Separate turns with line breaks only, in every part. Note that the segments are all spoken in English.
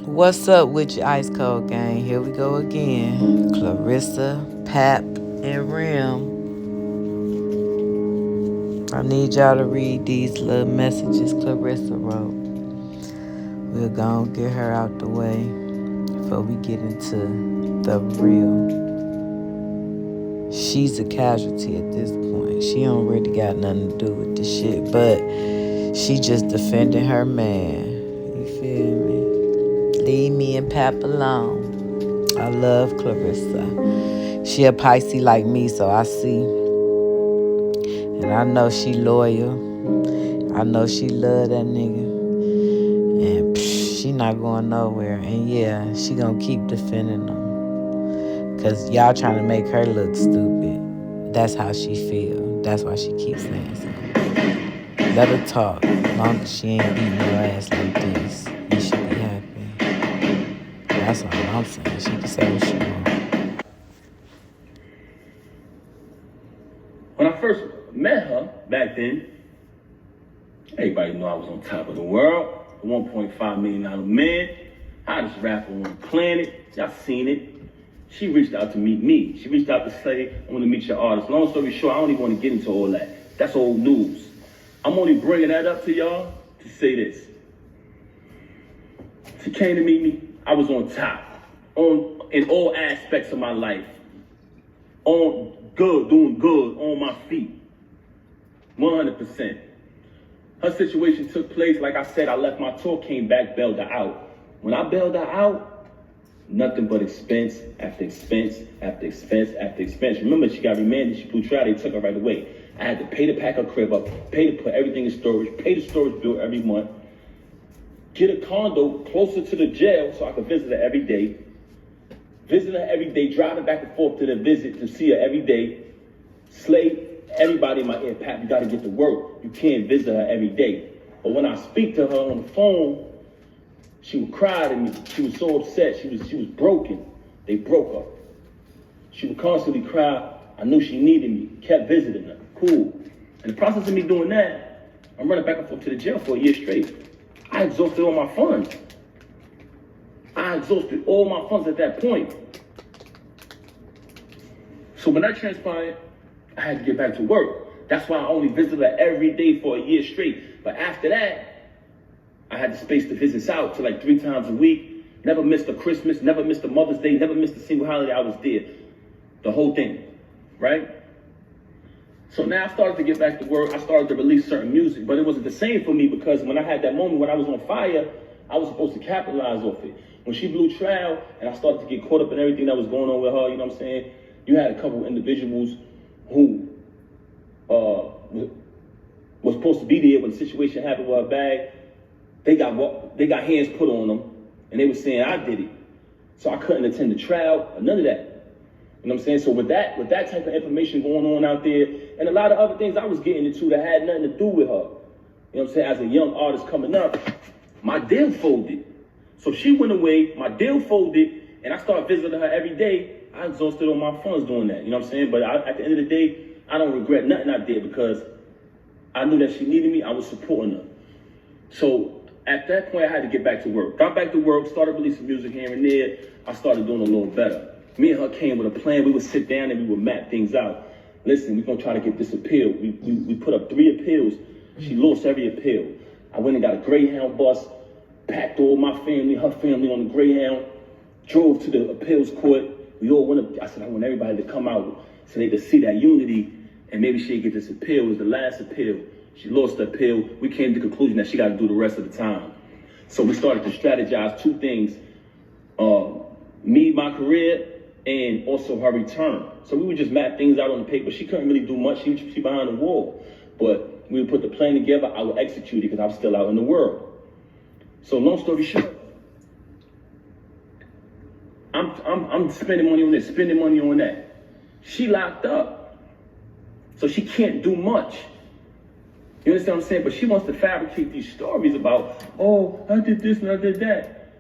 What's up with your ice cold gang? Here we go again. Clarissa, Pap, and Rem. I need y'all to read these little messages Clarissa wrote. We'll go and get her out the way before we get into the real. She's a casualty at this point. She don't really got nothing to do with the shit, but she just defending her man. You feel me? Leave me and Pap alone. I love Clarissa. She a Pisces like me, so I see. And I know she loyal. I know she love that nigga. And she not going nowhere. And yeah, she gonna keep defending him. Cause y'all trying to make her look stupid. That's how she feel. That's why she keeps saying something. Let her talk. As long as she ain't beating your ass like this, you should be happy. That's all I'm saying. She can say what she want.
When I first met her back then, everybody knew I was on top of the world. A $1.5 million man, hottest rapper on the planet. Y'all seen it. She reached out to meet me. She reached out to say, I want to meet your artist. Long story short, I don't even want to get into all that. That's old news. I'm only bringing that up to y'all to say this. She came to meet me. I was on top, in all aspects of my life. On good, doing good, on my feet. 100%. Her situation took place, like I said, I left my tour, came back, bailed her out. When I bailed her out, nothing but expense after expense after expense after expense. Remember, she got remanded, she blew trial, they took her right away. I had to pay to pack her crib up, pay to put everything in storage, pay the storage bill every month, get a condo closer to the jail so I could visit her every day. Visit her every day, driving back and forth to the visit to see her every day. Slay everybody in my ear, Pat, you gotta get to work. You can't visit her every day. But when I speak to her on the phone, she would cry to me. She was so upset. She was broken. They broke her. She would constantly cry. I knew she needed me. Kept visiting her. Cool. In the process of me doing that, I'm running back and forth to the jail for a year straight. I exhausted all my funds. I exhausted all my funds at that point. So when that transpired, I had to get back to work. That's why I only visited her every day for a year straight. But after that, I had the space to visit out to like 3 times a week. Never missed a Christmas, never missed a Mother's Day, never missed a single holiday. I was there. The whole thing, right? So now I started to get back to work. I started to release certain music, but it wasn't the same for me because when I had that moment when I was on fire, I was supposed to capitalize off it. When she blew trial and I started to get caught up in everything that was going on with her, you know what I'm saying? You had a couple of individuals who was supposed to be there when the situation happened with her bag. They got hands put on them, and they were saying I did it. So I couldn't attend the trial or none of that. You know what I'm saying? So with that type of information going on out there, and a lot of other things I was getting into that had nothing to do with her. You know what I'm saying? As a young artist coming up, my deal folded. So she went away, my deal folded, and I started visiting her every day. I exhausted all my funds doing that. You know what I'm saying? But at the end of the day, I don't regret nothing I did because I knew that she needed me. I was supporting her. So at that point, I had to get back to work. Got back to work, started releasing music here and there. I started doing a little better. Me and her came with a plan. We would sit down and we would map things out. Listen, we're going to try to get this appeal. We put up 3 appeals. She lost every appeal. I went and got a Greyhound bus, packed all my family, her family on the Greyhound, drove to the appeals court. We all went up. I said, I want everybody to come out so they could see that unity and maybe she'd get this appeal. It was the last appeal. She lost the appeal. We came to the conclusion that she got to do the rest of the time. So we started to strategize 2 things. Me, my career, and also her return. So we would just map things out on the paper. She couldn't really do much. She was behind the wall. But we would put the plan together. I would execute it because I'm still out in the world. So long story short, I'm spending money on this, spending money on that. She locked up. So she can't do much. You understand what I'm saying? But she wants to fabricate these stories about, oh, I did this and I did that.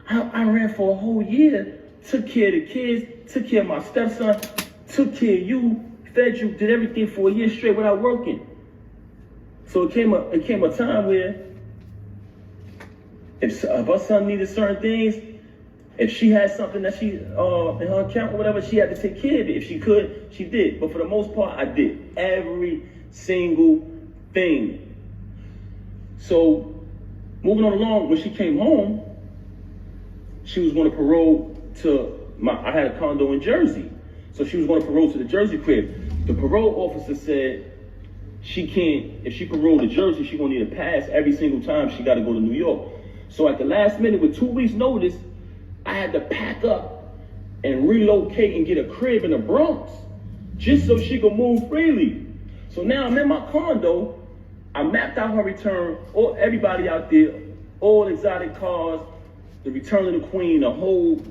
I ran for a whole year, took care of the kids, took care of my stepson, took care of you, fed you, did everything for a year straight without working. So it came a time where If her son needed certain things, if she had something that she in her account or whatever, she had to take care of it. If she could, she did. But for the most part, I did every single thing. So moving on along, when she came home, she was going to parole to I had a condo in Jersey. So she was going to parole to the Jersey crib. The parole officer said she can't, if she parole to Jersey, she's going to need a pass every single time she got to go to New York. So at the last minute, with 2 weeks notice, I had to pack up and relocate and get a crib in the Bronx just so she could move freely. So now I'm in my condo. I mapped out her return, or everybody out there, all exotic cars, the return of the queen, the whole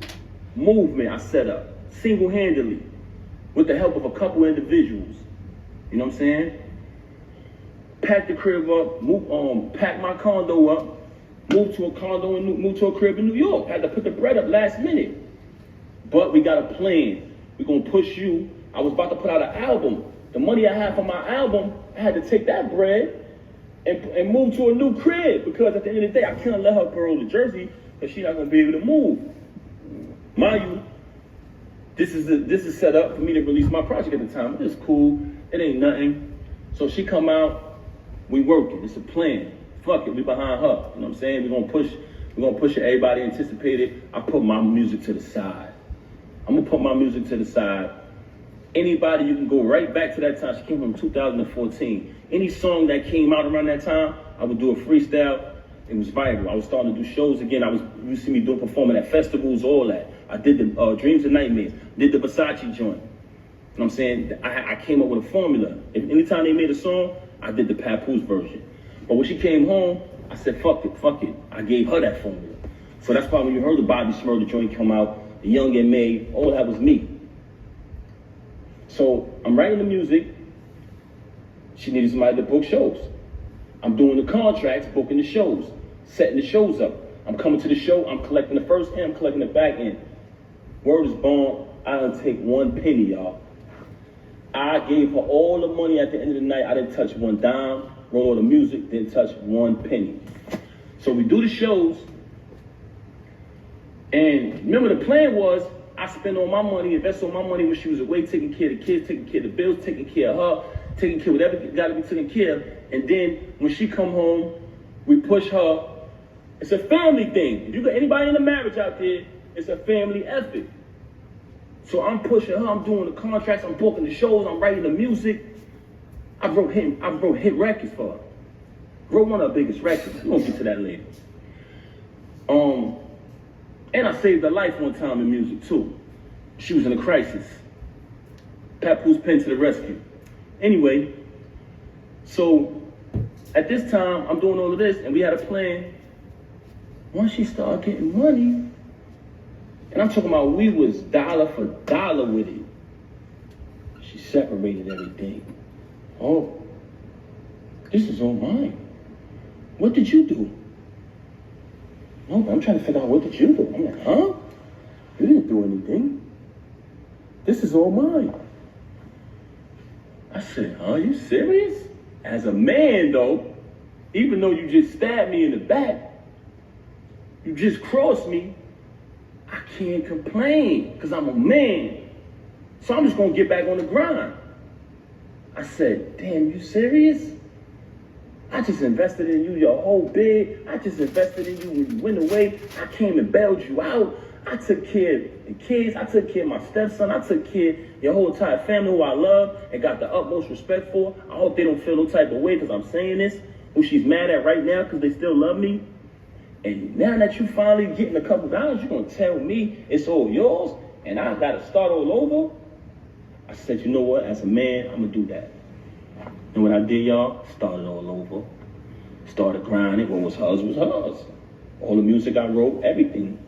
movement I set up single-handedly with the help of a couple individuals. You know what I'm saying? Packed the crib up, packed my condo up, moved to a crib in New York. Had to put the bread up last minute. But we got a plan. We're gonna push you. I was about to put out an album. The money I had for my album, I had to take that bread and move to a new crib, because at the end of the day, I can't let her parole to Jersey because she's not gonna be able to move. Mind you, this is set up for me to release my project at the time. It's cool. It ain't nothing. So she come out, we working. It's a plan. Fuck it, we behind her. You know what I'm saying? We're gonna push it. Everybody anticipated. I put my music to the side. I'm gonna put my music to the side. Anybody, you can go right back to that time. She came from 2014. Any song that came out around that time, I would do a freestyle. It was viral. I was starting to do shows again. You see me performing at festivals, all that. I did the Dreams and Nightmares, did the Versace joint. You know what I'm saying? I came up with a formula. Anytime they made a song, I did the Papoose version. But when she came home, I said, fuck it. I gave her that formula. So that's why when you heard the Bobby Smurda joint come out, the Young and May, all that was me. So I'm writing the music. She needed somebody to book shows. I'm doing the contracts, booking the shows, setting the shows up. I'm coming to the show, I'm collecting the first end, I'm collecting the back end. Word is born, I don't take one penny, y'all. I gave her all the money at the end of the night. I didn't touch one dime, wrote all the music, didn't touch one penny. So we do the shows, and remember the plan was, I spend all my money, invest all my money when she was away, taking care of the kids, taking care of the bills, taking care of her, taking care of whatever got to be taken care of. And then when she come home, we push her. It's a family thing. If you got anybody in a marriage out there, it's a family effort. So I'm pushing her, I'm doing the contracts, I'm booking the shows, I'm writing the music. I wrote hit records for her. Wrote one of her biggest records. We're gonna get to that later. And I saved her life one time in music too. She was in a crisis. Papoose pen to the rescue. Anyway, so at this time, I'm doing all of this, and we had a plan. Once she started getting money, and I'm talking about we was dollar for dollar with it, she separated everything. Oh, this is all mine. What did you do? No, I'm trying to figure out, what did you do? I'm like, huh? You didn't do anything. This is all mine. I said, are you serious? As a man, though, even though you just stabbed me in the back, you just crossed me, I can't complain because I'm a man. So I'm just going to get back on the grind. I said, damn, you serious? I just invested in you your whole bid. I just invested in you when you went away. I came and bailed you out. I took care of the kids. I took care of my stepson. I took care of your whole entire family who I love and got the utmost respect for. I hope they don't feel no type of way because I'm saying this, who she's mad at right now because they still love me. And now that you finally getting a couple dollars, you're going to tell me it's all yours and I got to start all over? I said, you know what? As a man, I'm going to do that. And what I did, y'all, started all over. Started grinding. What was hers was hers. All the music I wrote, everything.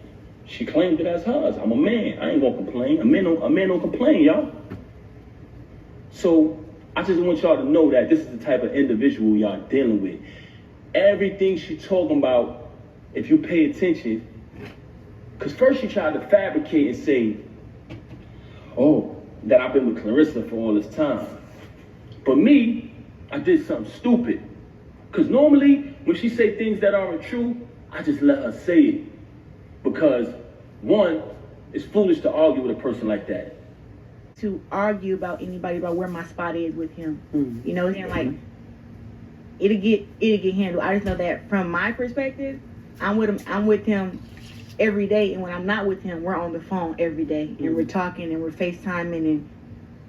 She claimed it as hers. I'm a man. I ain't gonna complain. A man don't complain, y'all. So I just want y'all to know that this is the type of individual y'all dealing with. Everything she talking about, if you pay attention, because first she tried to fabricate and say, oh, that I've been with Clarissa for all this time. But me, I did something stupid. Because normally, when she say things that aren't true, I just let her say it. Because, one, it's foolish to argue with a person like that.
To argue about anybody about where my spot is with him.
Mm-hmm.
You know what I'm saying? Like, it'll get handled. I just know that from my perspective, I'm with him every day, and when I'm not with him, we're on the phone every day, and we're talking and we're FaceTiming, and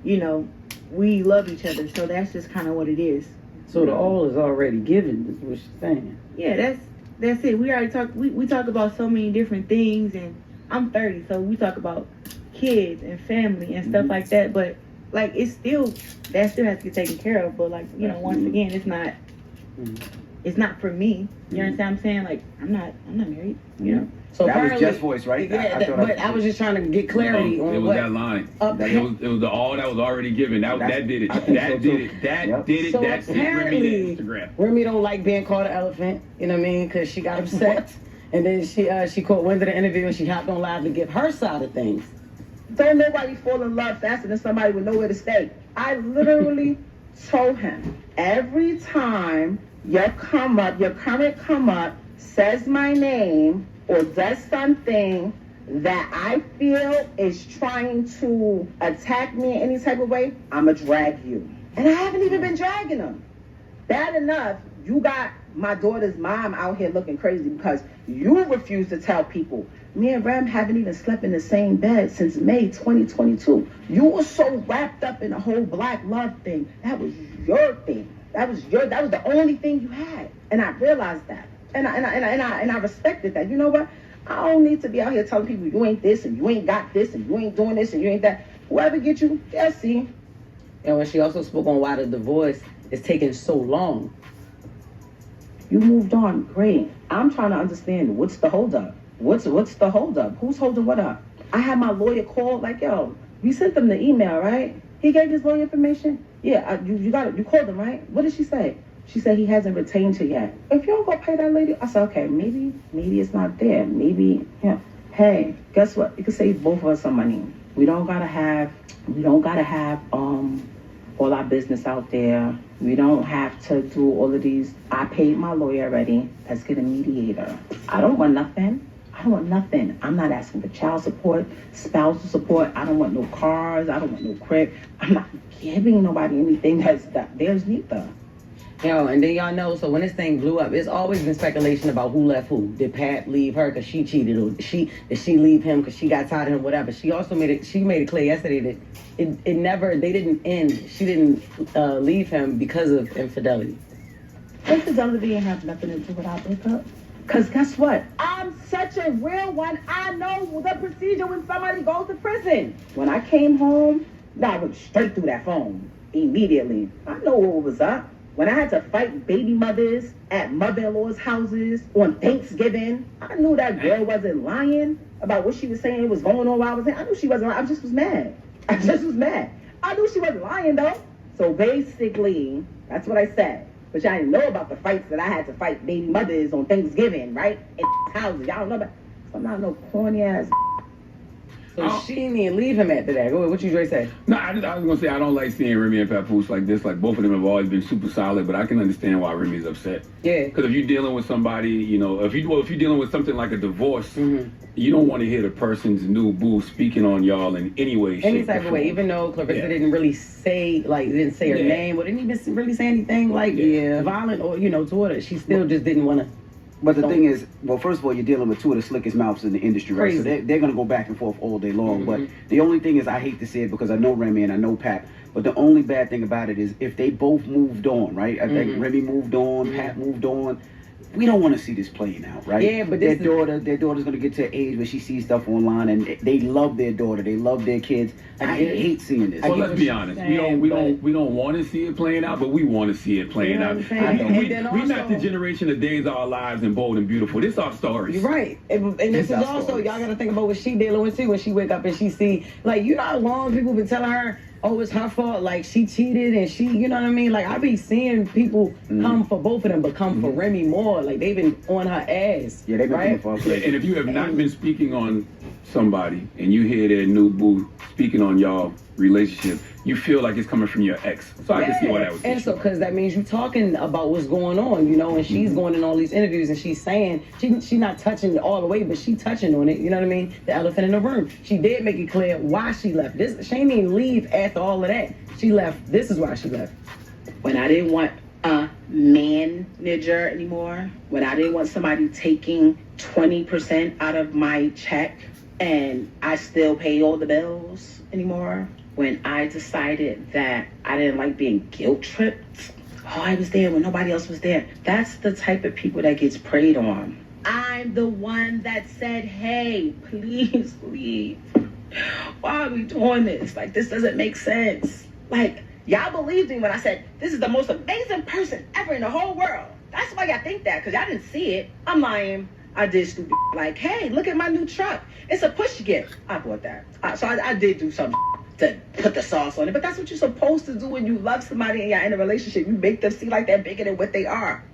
you know, we love each other. So that's just kind of what it is.
So the all is already given, is what she's saying.
Yeah, that's it. We already talk. We talk about so many different things, and I'm 30, so we talk about kids and family and stuff like that. But like, that still has to get taken care of. But like, you know, once again, it's not for me. You understand what I'm saying? Like, I'm not married. You know.
So
that was Jeff's voice, right?
Yeah, but I was just trying to get clarity on
it was
what.
that line. It was the all that was already given. That did it. That did it. That did it.
So
That sent Remy to Instagram.
Remy don't like being called an elephant. You know what I mean? Because she got upset, and then she caught wind of the interview and she hopped on live to give her side of things.
Don't nobody fall in love faster than somebody with nowhere to stay. I literally told him, every time your current come up says my name or does something that I feel is trying to attack me in any type of way, I'ma drag you. And I haven't even been dragging them. Bad enough, you got my daughter's mom out here looking crazy because you refuse to tell people. Me and Ram haven't even slept in the same bed since May 2022. You were so wrapped up in the whole black love thing. That was your thing. That was the only thing you had. And I realized that. And I respected that. You know what? I don't need to be out here telling people you ain't this and you ain't got this and you ain't doing this and you ain't that. Whoever get you, they'll see.
And when she also spoke on why the divorce is taking so long.
You moved on, great. I'm trying to understand what's the holdup. What's the holdup? Who's holding what up? I had my lawyer call, like, yo, you sent them the email, right? He gave his lawyer information. Yeah, you got it. You called him, right? What did she say? She said he hasn't retained her yet. If you don't go pay that lady, I said, okay, maybe it's not there. Maybe, yeah. Hey, guess what? You can save both of us some money. We don't gotta have all our business out there. We don't have to do all of these. I paid my lawyer already. Let's get a mediator. I don't want nothing. I'm not asking for child support, spousal support. I don't want no cars. I don't want no crib. I'm not giving nobody anything that theirs neither.
Yo, and then y'all know, so when this thing blew up, it's always been speculation about who left who. Did Pat leave her because she cheated, or did she leave him because she got tired of him, whatever. She also made it clear yesterday that they didn't end. She didn't leave him because of infidelity.
Infidelity didn't have nothing to do with our breakup. Because guess what? I'm such a real one. I know the procedure when somebody goes to prison. When I came home, I went straight through that phone immediately. I know what was up. When I had to fight baby mothers at mother-in-law's houses on Thanksgiving, I knew that girl wasn't lying about what she was saying was going on while I was there. I knew she wasn't lying. I just was mad. I knew she wasn't lying, though. So basically, that's what I said. But y'all didn't know about the fights that I had to fight baby mothers on Thanksgiving, right? In houses. Y'all don't know about. So I'm not no corny ass.
So she didn't even leave him after that. Go ahead, what you Dre say?
No, I was gonna say I don't like seeing Remy and Papoose like this. Like both of them have always been super solid, but I can understand why Remy's upset.
Yeah.
Because if you're dealing with somebody, you know, if you're dealing with something like a divorce, you don't want to hear the person's new boo speaking on y'all in any way, shape,
Any type of way. Even though Clarissa didn't really say her name, or didn't even really say anything like violent or toward her. She still just didn't want to.
But the thing is, well, first of all, you're dealing with two of the slickest mouths in the industry, right?
Crazy.
So they're going to go back and forth all day long. But the only thing is, I hate to say it because I know Remy and I know Pat, but the only bad thing about it is if they both moved on, right? I think Remy moved on, Pat moved on. We don't want to see this playing out, right?
Yeah, but
their daughter's going to get to an age where she sees stuff online and they love their daughter, they love their kids. I hate seeing this.
Well, let's be honest. We don't want to see it playing out, but we want to see it playing out. We're not the generation of Days of Our Lives and Bold and Beautiful. This is our stories.
You're right. And this is also, y'all got to think about what she dealing with too when she wake up and she see, like, you know how long people been telling her, oh, it's her fault, like she cheated and she, you know what I mean? Like I be seeing people come for both of them, but come for Remy more. Like they've been on her ass.
Yeah, they've been
right?
coming for her.
And if you have not been speaking on somebody and you hear their new boo speaking on y'all relationship, you feel like it's coming from your ex. So I can see why that was.
And so, because that means you're talking about what's going on, you know, and she's going in all these interviews and she's saying, she's not touching it all the way, but she touching on it, you know what I mean? The elephant in the room. She did make it clear why she left. She didn't even leave after all of that. She left. This is why she left.
When I didn't want a manager anymore, when I didn't want somebody taking 20% out of my check and I still pay all the bills anymore, when I decided that I didn't like being guilt tripped, oh, I was there when nobody else was there. That's the type of people that gets preyed on. I'm the one that said, hey, please leave. Why are we doing this? Like, this doesn't make sense. Like, y'all believed me when I said, this is the most amazing person ever in the whole world. That's why y'all think that, because y'all didn't see it. I'm lying. I did stupid. Like, hey, look at my new truck. It's a push gift. I bought that. So I did do something to put the sauce on it. But that's what you're supposed to do when you love somebody and you're in a relationship. You make them see like they're bigger than what they are.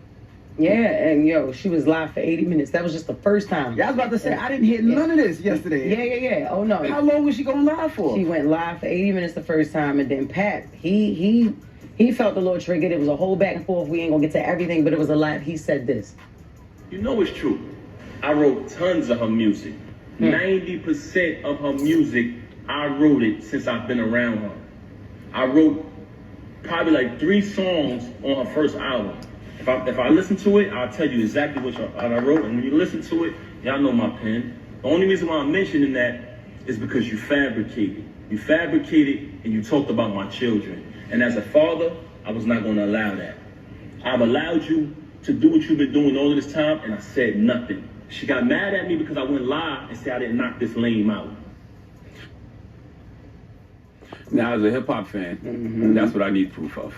Yeah, and yo, she was live for 80 minutes. That was just the first time.
Yeah, I was about to say, I didn't hear none of this yesterday.
Yeah. Oh, no.
How long was she going live for?
She went live for 80 minutes the first time, and then Pat, he felt a little triggered. It was a whole back and forth. We ain't gonna get to everything, but it was a lot. He said this.
You know it's true. I wrote tons of her music. 90% of her music, I wrote it since I've been around her. I wrote probably like 3 songs on her first album. If I listen to it, I'll tell you exactly what I wrote. And when you listen to it, y'all know my pen. The only reason why I'm mentioning that is because you fabricated. You fabricated and you talked about my children. And as a father, I was not going to allow that. I've allowed you to do what you've been doing all of this time, and I said nothing. She got mad at me because I went live and said I didn't knock this lame out.
Now, as a hip hop fan, that's what I need proof of.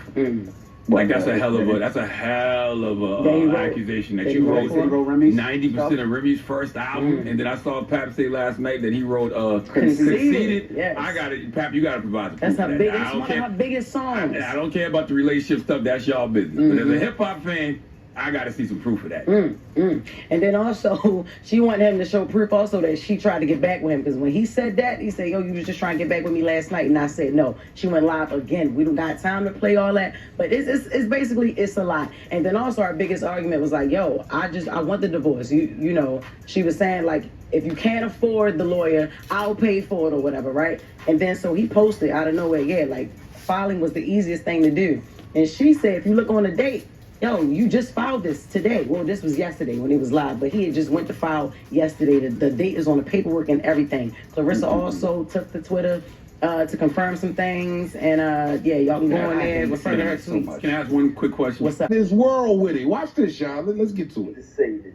Like that's a hell of a accusation that you wrote 90% of Remy's first album, and then I saw Pap say last night that he wrote Conceited.
Yes.
I got it, Pap. You got to provide the proof.
That's her biggest, one of her biggest songs.
I don't care about the relationship stuff. That's y'all business. But as a hip hop fan, I got to see some proof of that.
And then also, she wanted him to show proof also that she tried to get back with him. Because when he said that, he said, yo, you was just trying to get back with me last night. And I said, no. She went live again. We don't got time to play all that. But it's basically, it's a lot. And then also our biggest argument was like, yo, I want the divorce. You know, she was saying like, if you can't afford the lawyer, I'll pay for it or whatever, right? And then so he posted out of nowhere, yeah, like filing was the easiest thing to do. And she said, if you look on the date, yo, you just filed this today. Well, this was yesterday when he was live, but he had just went to file yesterday. The date is on the paperwork and everything. Clarissa also took to Twitter to confirm some things. And yeah, y'all can go on there and refer to her tweets.
Can I ask one quick question?
What's up?
This world with it. Watch this, y'all. Let's get to it.
To say this.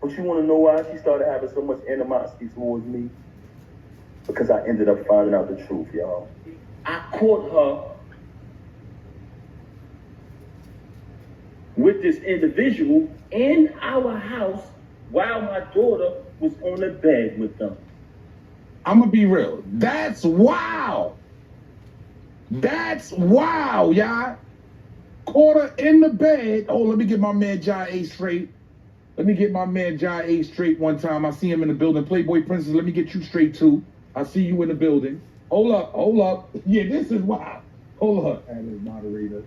But you want to know why she started having so much animosity towards me? Because I ended up finding out the truth, y'all. I caught her with this individual in our house while my daughter was on the bed with them.
I'm going to be real. That's wow. That's wow, y'all. Caught her in the bed. Oh, let me get my man Jai A straight. Let me get my man Jai A straight one time. I see him in the building. Playboy Princess, let me get you straight too. I see you in the building. Hold up. Yeah, this is wow. Hold up. Add a moderator.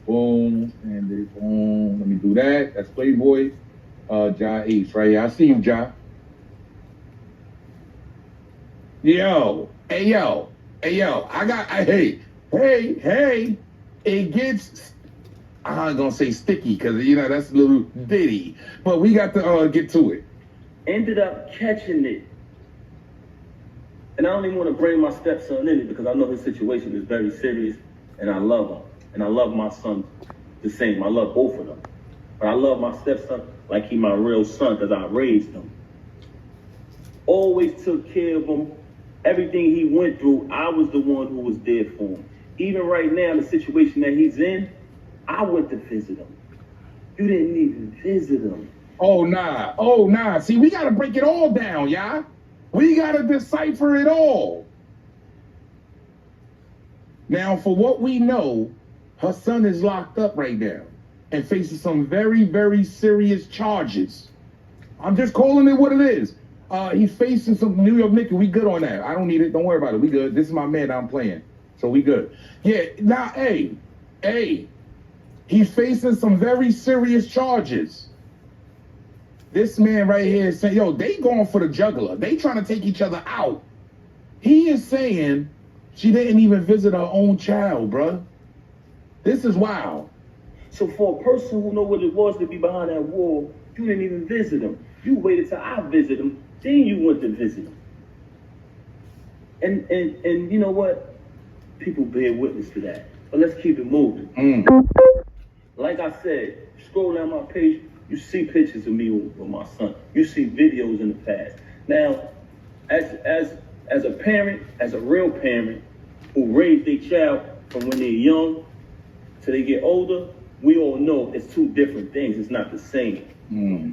Boom, and then boom. Let me do that. That's Playboy. Jai Ace right here. I see you, Jai. Yo. Hey. It gets, I'm not gonna say sticky because you know that's a little bitty, but we got to get to it.
Ended up catching it. And I don't even want to bring my stepson in it because I know his situation is very serious and I love him. And I love my son the same. I love both of them. But I love my stepson like he my real son because I raised him. Always took care of him. Everything he went through, I was the one who was there for him. Even right now, the situation that he's in, I went to visit him. You didn't even visit him.
Oh, nah. See, we got to break it all down, y'all. We got to decipher it all. Now, for what we know, her son is locked up right now and faces some very, very serious charges. I'm just calling it what it is. He's facing some New York Knicks. We good on that. I don't need it. Don't worry about it. We good. This is my man I'm playing. So we good. Yeah, now, hey, he's facing some very serious charges. This man right here is saying, yo, they going for the jugular. They trying to take each other out. He is saying she didn't even visit her own child, bruh. This is wild.
So for a person who know what it was to be behind that wall, you didn't even visit him. You waited till I visit him, then you went to visit him. And you know what? People bear witness to that. But let's keep it moving. Like I said, scroll down my page, you see pictures of me with my son. You see videos in the past. Now, as a parent, as a real parent who raised their child from when they're young till they get older, we all know it's two different things. It's not the same.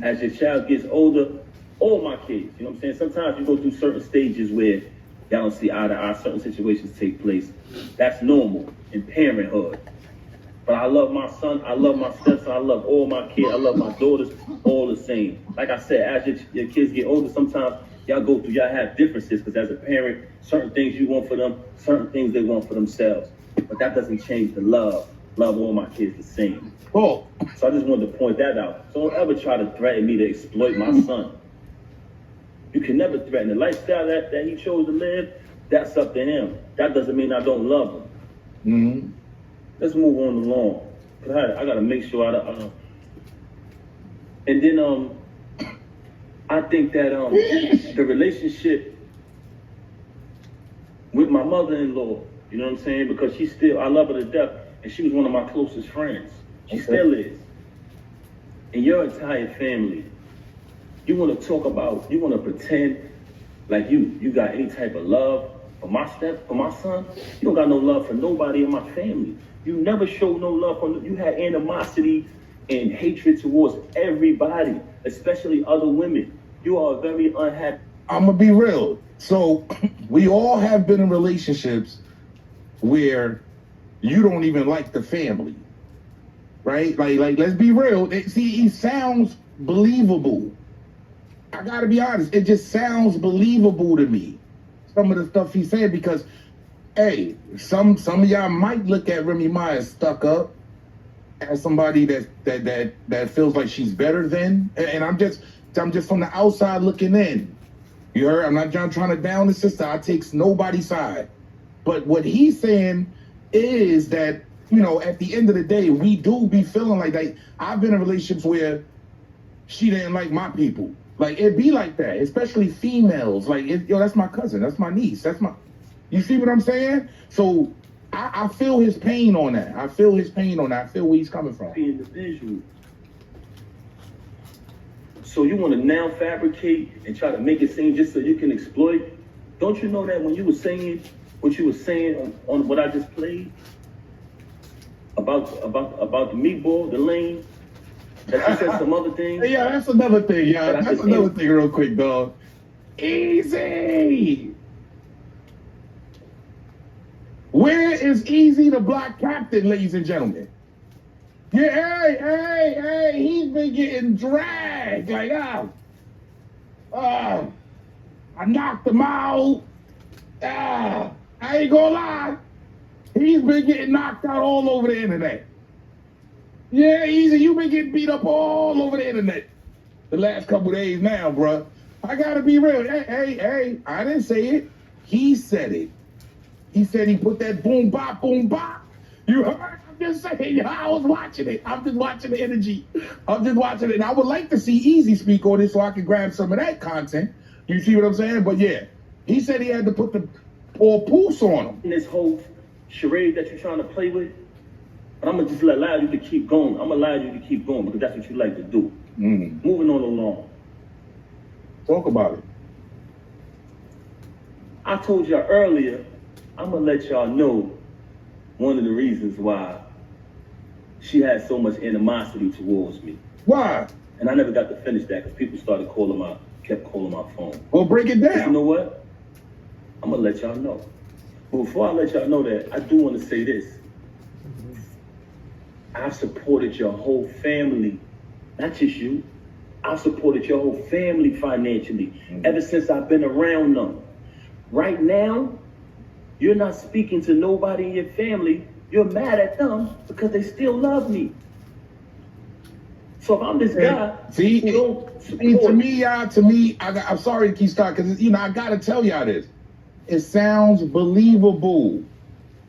As your child gets older, all my kids, you know what I'm saying? Sometimes you go through certain stages where y'all don't see eye to eye, certain situations take place. That's normal in parenthood. But I love my son, I love my stepson, I love all my kids, I love my daughters, all the same. Like I said, as your kids get older, sometimes y'all have differences, because as a parent, certain things you want for them, certain things they want for themselves. But that doesn't change the love. Love all my kids the same.
Oh.
So I just wanted to point that out. So don't ever try to threaten me to exploit my son. You can never threaten the lifestyle that he chose to live. That's up to him. That doesn't mean I don't love him. Let's move on along. I gotta make sure and then I think that the relationship with my mother-in-law, you know what I'm saying? Because I love her to death, and she was one of my closest friends. She still is. And your entire family, you want to pretend like you got any type of love for my son. You don't got no love for nobody in my family. You never showed no love you had animosity and hatred towards everybody, especially other women. You are very unhappy.
I'm gonna be real. So we all have been in relationships where you don't even like the family, right? Like let's be real. He sounds believable. I gotta be honest. It just sounds believable to me. Some of the stuff he said, because, hey, some of y'all might look at Remy Ma as stuck up, as somebody that feels like she's better than, and I'm just from the outside looking in. You heard? I'm not trying to down the sister. I take nobody's side. But what he's saying is that, at the end of the day, we do be feeling like that. I've been in relationships where she didn't like my people. Like, it be like that, especially females. Like, that's my cousin, that's my niece, you see what I'm saying? So I feel his pain on that. I feel where he's coming from.
Individual. So you want to now fabricate and try to make it seem just so you can exploit? Don't you know that when you were saying what you were saying on what I just played about the meatball, the lane, that you said some other things?
Yeah, that's another thing. Yeah, that's another thing real quick, dog. Easy. Where is Easy the Black Captain, ladies and gentlemen? Yeah, hey, he's been getting dragged. Like, I knocked him out. I ain't gonna lie. He's been getting knocked out all over the internet. Yeah, Easy, you been getting beat up all over the internet the last couple of days now, bruh. I gotta be real. Hey, I didn't say it. He said it. He said he put that boom bop. You heard? I'm just saying, I was watching it. I'm just watching the energy. I'm just watching it. And I would like to see Easy speak on it so I can grab some of that content. You see what I'm saying? But yeah, he said he had to put the papoose on him.
This whole charade that you're trying to play with, but I'm going to just allow you to keep going. I'm going to allow you to keep going because that's what you like to do. Moving on along.
Talk about it.
I told y'all earlier, I'm going to let y'all know one of the reasons why she had so much animosity towards me.
Why?
And I never got to finish that because people kept calling my phone.
Well, break it down.
You know what? I'm going to let y'all know. But before I let y'all know that, I do want to say this. I've supported your whole family, not just you. I've supported your whole family financially ever since I've been around them. Right now, you're not speaking to nobody in your family. You're mad at them because they still love me. So if I'm this guy, who don't support,
to me, I'm sorry to keep starting because I gotta tell y'all this. It sounds believable.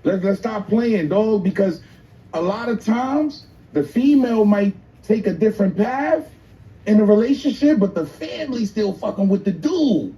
Let's stop playing, dog, because a lot of times the female might take a different path in a relationship, but the family still fucking with the dude.